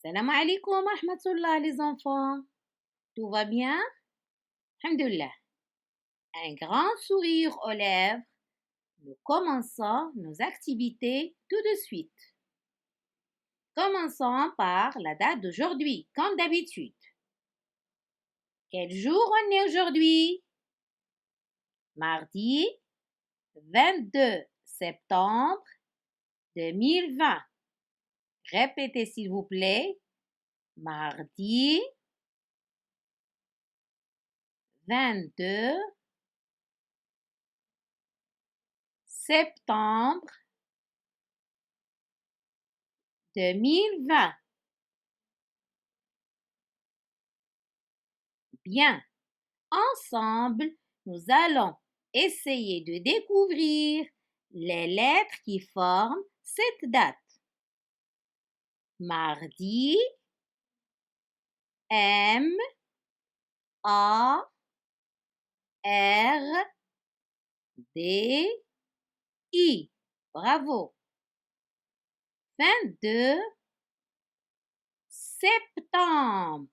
Salam alaikum wa rahmatullah les enfants. Tout va bien? Alhamdulillah. Un grand sourire aux lèvres. Nous commençons nos activités tout de suite. Commençons par la date d'aujourd'hui, comme d'habitude. Quel jour on est aujourd'hui? Mardi 22 septembre 2020. Répétez s'il vous plaît. Mardi 22 septembre 2020. Bien. Ensemble, nous allons essayer de découvrir les lettres qui forment cette date. Mardi, M, A, R, D, I. Bravo. 22 septembre.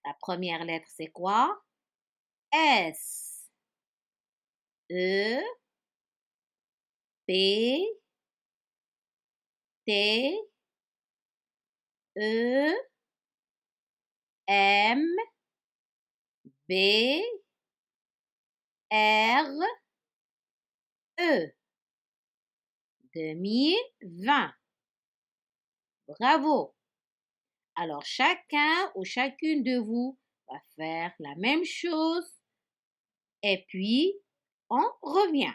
La première lettre, c'est quoi? S. E, P, T, E, M, B, R, E. 2020. Bravo. Alors, chacun ou chacune de vous va faire la même chose et puis on revient.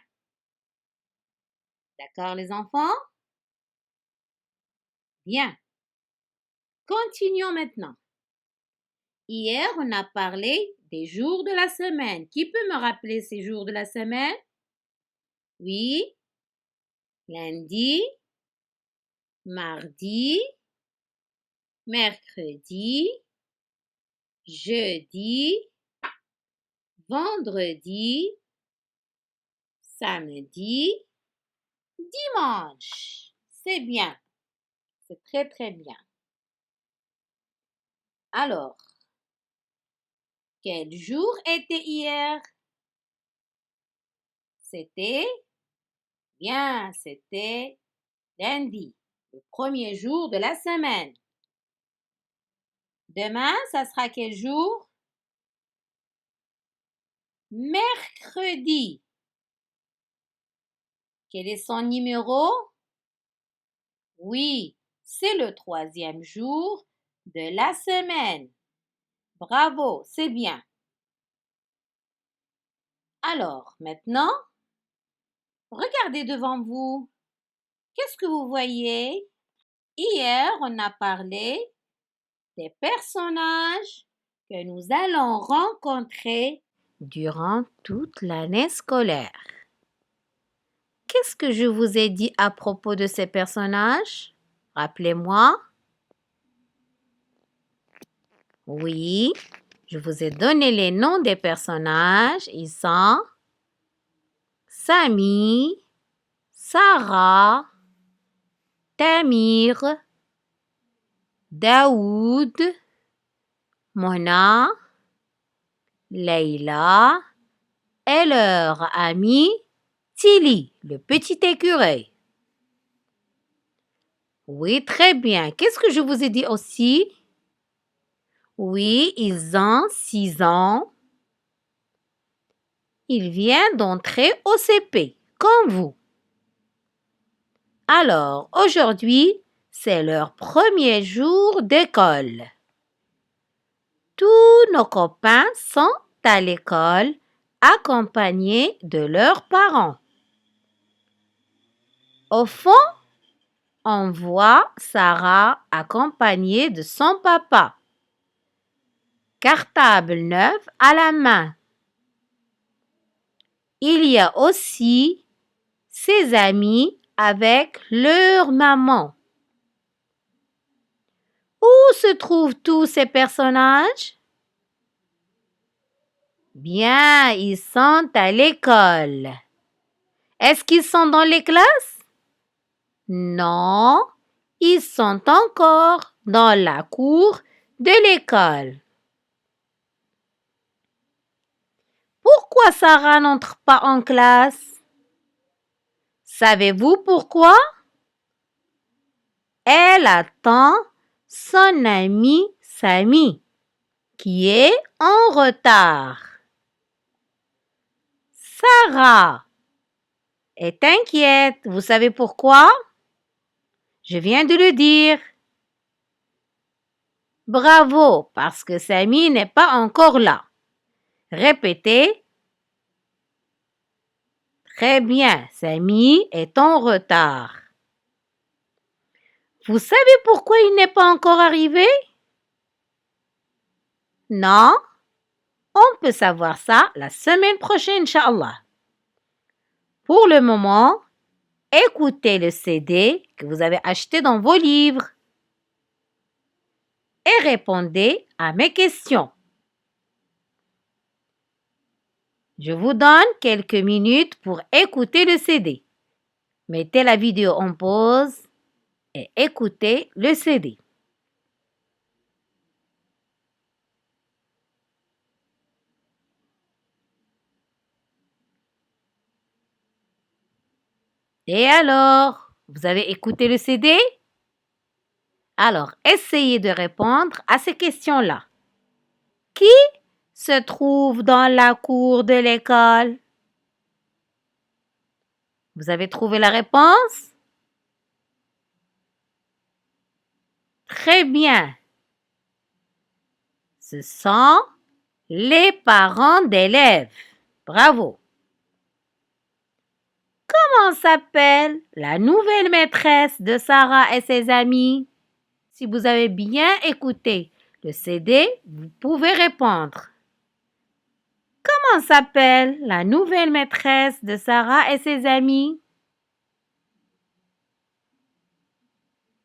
D'accord, les enfants? Bien. Continuons maintenant. Hier, on a parlé des jours de la semaine. Qui peut me rappeler ces jours de la semaine? Oui. Lundi, mardi, mercredi, jeudi, vendredi, samedi, dimanche. C'est bien. C'est très, très bien. Alors, quel jour était hier? C'était lundi, le premier jour de la semaine. Demain, ça sera quel jour? Mercredi. Quel est son numéro? Oui, c'est le troisième jour de la semaine. Bravo, c'est bien. Alors, maintenant, regardez devant vous. Qu'est-ce que vous voyez? Hier, on a parlé des personnages que nous allons rencontrer durant toute l'année scolaire. Qu'est-ce que je vous ai dit à propos de ces personnages? Rappelez-moi. Oui, je vous ai donné les noms des personnages. Ils sont Sami, Sarah, Tamir, Daoud, Mona, Leïla et leur ami Tilly, le petit écureuil. Oui, très bien. Qu'est-ce que je vous ai dit aussi? Oui, ils ont 6 ans. Ils viennent d'entrer au CP, comme vous. Alors, aujourd'hui, c'est leur premier jour d'école. Tous nos copains sont à l'école, accompagnés de leurs parents. Au fond, on voit Sarah accompagnée de son papa. Cartable neuf à la main. Il y a aussi ses amis avec leur maman. Où se trouvent tous ces personnages? Bien, ils sont à l'école. Est-ce qu'ils sont dans les classes? Non, Ils sont encore dans la cour de l'école. Pourquoi Sarah n'entre pas en classe? Savez-vous pourquoi? Elle attend son ami Samy, qui est en retard. Sarah est inquiète. Vous savez pourquoi? Je viens de le dire. Bravo, parce que Samy n'est pas encore là. Répétez. Très bien, Samy est en retard. Vous savez pourquoi il n'est pas encore arrivé? Non, on peut savoir ça la semaine prochaine, Inch'Allah. Pour le moment, écoutez le CD que vous avez acheté dans vos livres et répondez à mes questions. Je vous donne quelques minutes pour écouter le CD. Mettez la vidéo en pause et écoutez le CD. Et alors, vous avez écouté le CD? Alors, essayez de répondre à ces questions-là. Qui se trouve dans la cour de l'école? Vous avez trouvé la réponse? Très bien. Ce sont les parents d'élèves. Bravo. Comment s'appelle la nouvelle maîtresse de Sarah et ses amis? Si vous avez bien écouté le CD, vous pouvez répondre. Comment s'appelle la nouvelle maîtresse de Sarah et ses amis?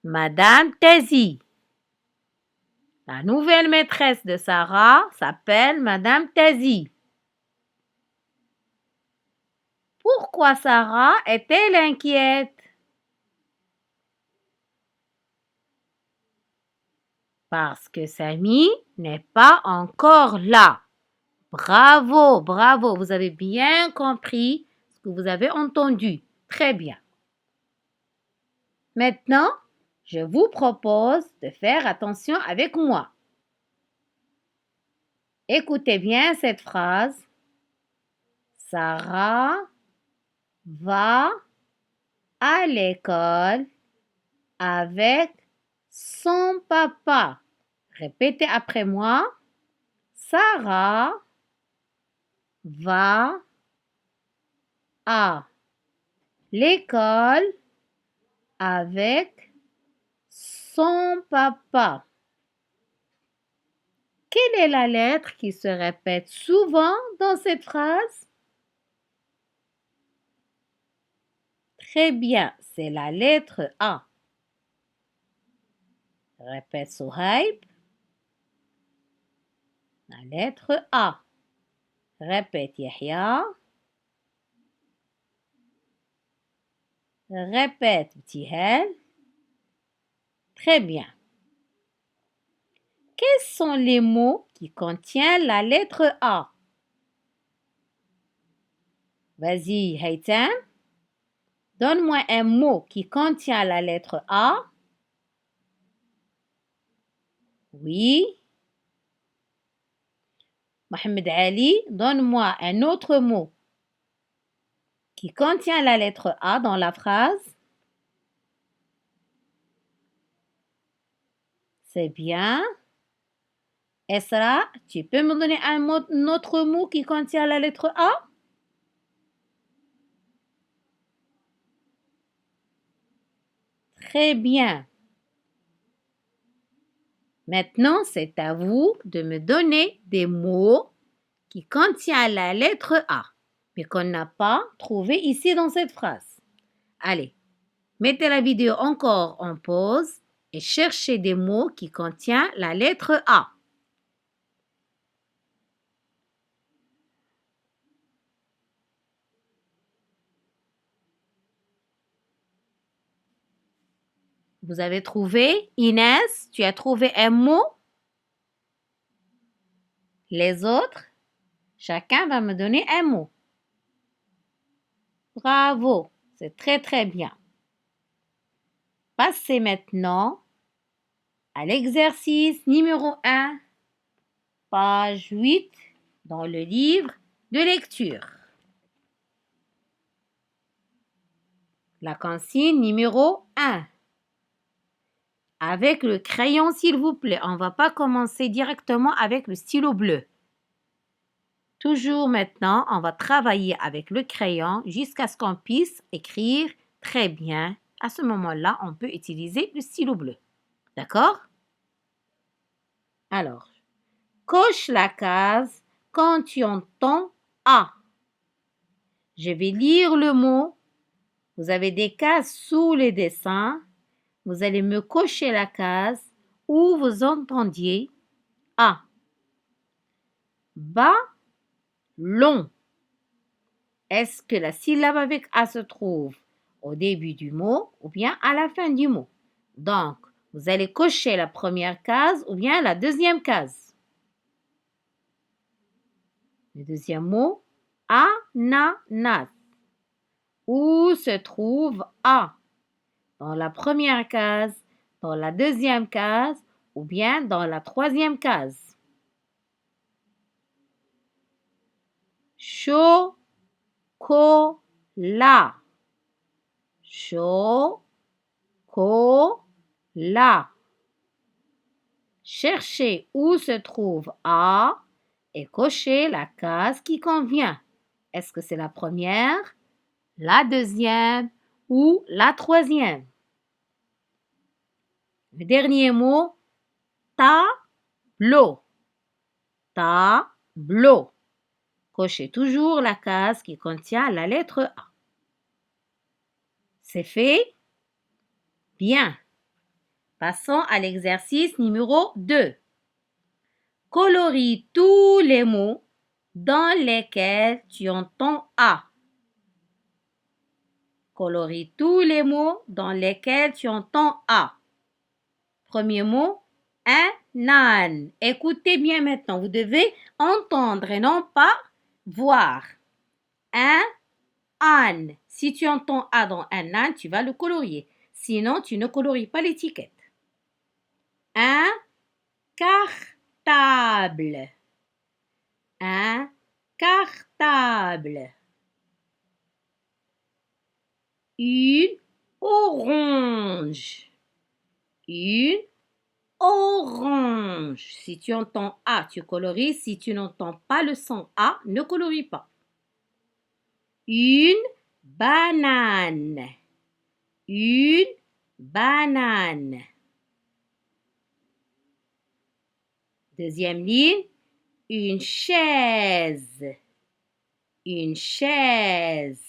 Madame Tézi. La nouvelle maîtresse de Sarah s'appelle Madame Tézi. Pourquoi Sarah est-elle inquiète? Parce que Samy n'est pas encore là. Bravo, bravo, vous avez bien compris ce que vous avez entendu. Très bien. Maintenant, je vous propose de faire attention avec moi. Écoutez bien cette phrase. Sarah va à l'école avec son papa. Répétez après moi. Sarah va à l'école avec son papa. Quelle est la lettre qui se répète souvent dans cette phrase? Très bien, c'est la lettre A. Répète Souhaib. La lettre A. Répète Yahya. Répète Btihel. Très bien. Quels sont les mots qui contiennent la lettre A? Vas-y, Haytham. Donne-moi un mot qui contient la lettre A. Oui. Mohamed Ali, donne-moi un autre mot qui contient la lettre A dans la phrase. C'est bien. Esra, tu peux me donner un autre mot qui contient la lettre A? Très bien. Maintenant, c'est à vous de me donner des mots qui contiennent la lettre A, mais qu'on n'a pas trouvé ici dans cette phrase. Allez, mettez la vidéo encore en pause et cherchez des mots qui contiennent la lettre A. Vous avez trouvé? Inès, tu as trouvé un mot? Les autres, chacun va me donner un mot. Bravo, c'est très très bien. Passez maintenant à l'exercice numéro 1, page 8, dans le livre de lecture. La consigne numéro 1. Avec le crayon, s'il vous plaît. On ne va pas commencer directement avec le stylo bleu. Toujours maintenant, on va travailler avec le crayon jusqu'à ce qu'on puisse écrire très bien. À ce moment-là, on peut utiliser le stylo bleu. D'accord? Alors, coche la case quand tu entends A. Je vais lire le mot. Vous avez des cases sous les dessins. Vous allez me cocher la case où vous entendiez A. Ballon. Est-ce que la syllabe avec A se trouve au début du mot ou bien à la fin du mot? Donc, vous allez cocher la première case ou bien la deuxième case. Le deuxième mot, ananas. Où se trouve A? Dans la première case, dans la deuxième case ou bien dans la troisième case. Chocolat. Chocolat. Cherchez où se trouve A et cochez la case qui convient. Est-ce que c'est la première, la deuxième ou la troisième? Le dernier mot, tableau. Tableau. Cochez toujours la case qui contient la lettre A. C'est fait? Bien. Passons à l'exercice numéro 2. Colorie tous les mots dans lesquels tu entends A. Colorie tous les mots dans lesquels tu entends A. Premier mot, un âne. Écoutez bien maintenant, vous devez entendre et non pas voir. Un âne. Si tu entends A dans un âne, tu vas le colorier. Sinon, tu ne colories pas l'étiquette. Un cartable. Un cartable. Une orange. Une orange. Si tu entends A, tu colories. Si tu n'entends pas le son A, ne colorie pas. Une banane. Une banane. Deuxième ligne, une chaise. Une chaise.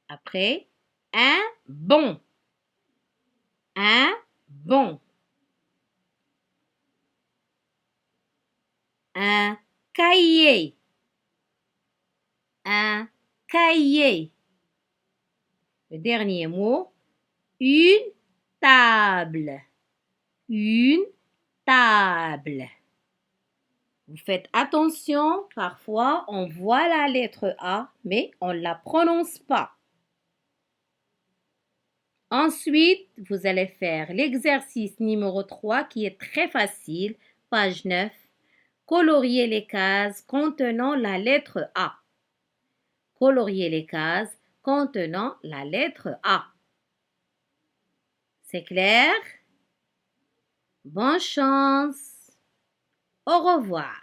Après, un bon. Un bon. Un cahier. Un cahier. Le dernier mot, une table. Une table. Vous faites attention, parfois on voit la lettre A, mais on ne la prononce pas. Ensuite, vous allez faire l'exercice numéro 3 qui est très facile, page 9. Colorier les cases contenant la lettre A. Colorier les cases contenant la lettre A. C'est clair? Bonne chance! Au revoir!